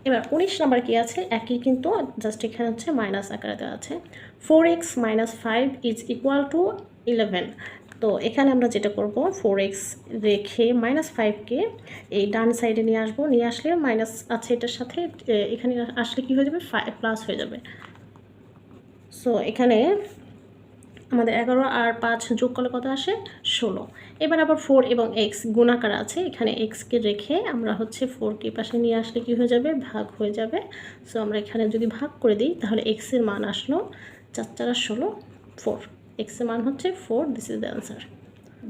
এবার 19 নাম্বার কি আছে, একই কিন্তু জাস্ট এখানে হচ্ছে মাইনাস আকারে দেওয়া আছে। 4x - 5 is equal to 11। তো এখানে আমরা যেটা করব, 4x রেখে -5কে এই ডান সাইডে নিয়ে আসবো, নিয়ে আসলে মাইনাস আছে এটার সাথে, এখানে আসলে কি হয়ে যাবে, প্লাস হয়ে যাবে। সো এখানে আমাদের 11 আর 5 যোগ করলে কত আসে, 16। এবার আবার 4 এবং x গুণাকার আছে, এখানে xকে রেখে আমরা হচ্ছে 4কে পাশে নিয়ে আসলে কি হয়ে যাবে, ভাগ হয়ে যাবে। সো আমরা এখানে যদি ভাগ করে দিই তাহলে x এর মান আসলো 4 4 16, 4। x এর মান হচ্ছে 4, দিস ইজ দ্য অ্যান্সার।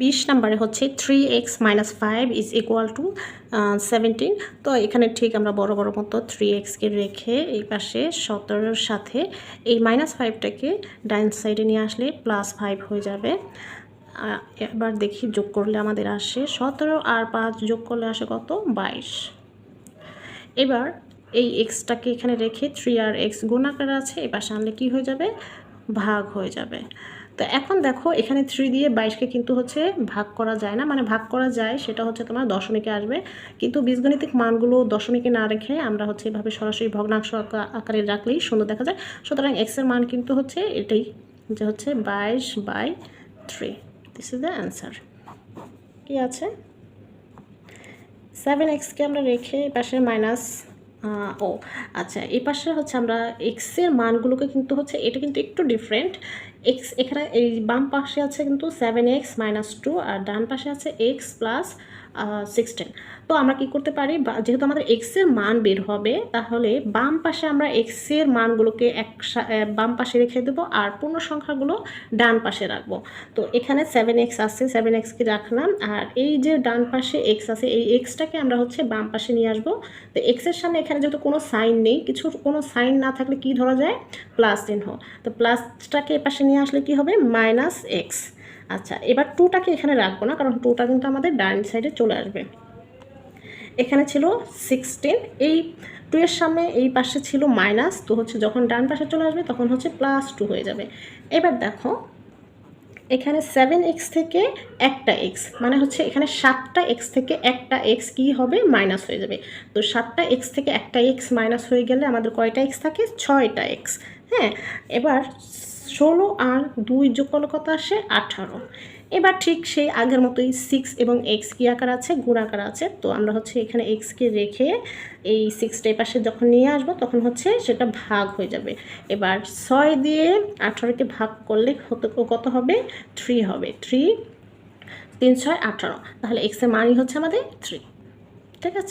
20 নম্বরে হচ্ছে 3x - 5 ইজ ইকুয়াল টু 17। তো এখানে ঠিক আমরা বড় বড় মতো 3xকে রেখে এই পাশে 17-র সাথে এই -5টাকে ডাইন সাইডে নিয়ে আসলে +5 হয়ে যাবে। এবার দেখি যোগ করলে আমাদের আসে 17 আর 5 যোগ করলে আসে কত, 22। এবার এই এক্সটাকে এখানে রেখে 3 আর x গুণাকার আছে, এই পাশে আনলে কী হয়ে যাবে, ভাগ হয়ে যাবে। তো এখন দেখো এখানে 3 দিয়ে 22কে কিন্তু হচ্ছে ভাগ করা যায় না, মানে ভাগ করা যায় সেটা হচ্ছে তোমার দশমিকে আসবে, কিন্তু বীজগণিতিক মানগুলো দশমিকে না রেখে আমরা হচ্ছে এভাবে সরাসরি ভগ্নাংশ আকারে রাখলেই সুন্দর দেখা যায়। সুতরাং x এর মান কিন্তু হচ্ছে এটাই, যে হচ্ছে 22/3। This is the answer. কি আছে, 7xকে আমরা রেখে এই পাশে মাইনাস, ও আচ্ছা, এই পাশে হচ্ছে আমরা এক্সের মানগুলোকে কিন্তু হচ্ছে এটা কিন্তু একটু ডিফারেন্ট। এক্স এখানে এই বাম পাশে আছে কিন্তু 7x - 2 আর ডান পাশে আছে x প্লাস 16। তো আমরা কি করতে পারি, যেহেতু আমাদের এক্সের মান বের হবে তাহলে বাম পাশে আমরা এক্সের মানগুলোকে বাম পাশে রেখে দেবো আর পূর্ণ সংখ্যাগুলো ডান পাশে রাখবো। তো এখানে 7x আছে, 7xকে রাখলাম, আর এই যে ডান পাশে x আছে এই এক্সটাকে আমরা হচ্ছে বাম পাশে নিয়ে আসবো। তো এক্সের সামনে এখানে যেহেতু কোনো সাইন নেই, কোনো সাইন না থাকলে কি ধরা যায়, প্লাস চিহ্ন। তো প্লাসটাকে এ পাশে নিয়ে আসলে কি হবে, -x। আচ্ছা, এবার 2টাকে এখানে রাখবো না, কারণ 2টা কিন্তু আমাদের ডান সাইডে চলে আসবে। এখানে ছিল 16, এই 2 এর সামনে এই পাশে ছিল মাইনাস, তো হচ্ছে যখন ডান পাশে চলে আসবে তখন হচ্ছে +2 হয়ে যাবে। এবার দেখো এখানে 7x থেকে একটা x, মানে হচ্ছে এখানে 7টা x থেকে একটা x কি হবে, মাইনাস হয়ে যাবে। তো 7টা x থেকে একটা x মাইনাস হয়ে গেলে আমাদের কয়টা x থাকে, 6টা x। হ্যাঁ, এবার 16 আর 2 যোগ করলে কত আসে, 18। এবার ঠিক সেই আগের মতোই 6 এবং x কি আকার আছে, গুণ আকার আছে। তো আমরা হচ্ছে এখানে xকে রেখে এই 6টা পাশে যখন নিয়ে আসবো তখন হচ্ছে সেটা ভাগ হয়ে যাবে। এবার 6 দিয়ে 18কে ভাগ করলে কত হবে, 3 হবে। 3 3 6 18, তাহলে x এর মানই হচ্ছে আমাদের 3। ঠিক আছে।